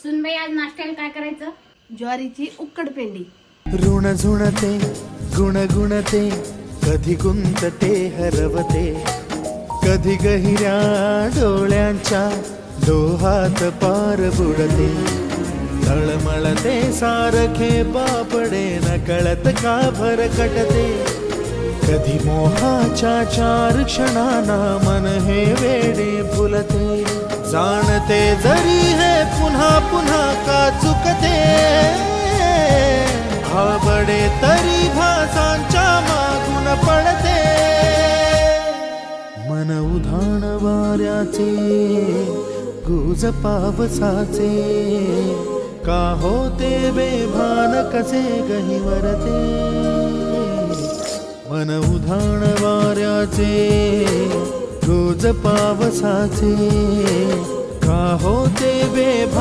सुनबाई आज नाश्त्याला काय करायचं? ज्वारीची उक्कड पेंडी. ऋण झुणते गुणगुणते कधी गुंतते हरवते कधी गहिऱ्या डोळ्यांच्या डोहात पार बुडते तळमळते सारखे बापडे नकळत का भरकटते कधी मोहाच्या चार क्षणांना मन हे वेडे फुलते जाणते जरी हे पुन्हा पुन्हा का चुकते भाबडे तरी भासांच्या मागून पडते मन उधाण वाऱ्याचे गुज पावसाचे का होते बेभान कसे गहिवरते मन उधाण वाऱ्याचे गुज पावसाचे का होते बेभान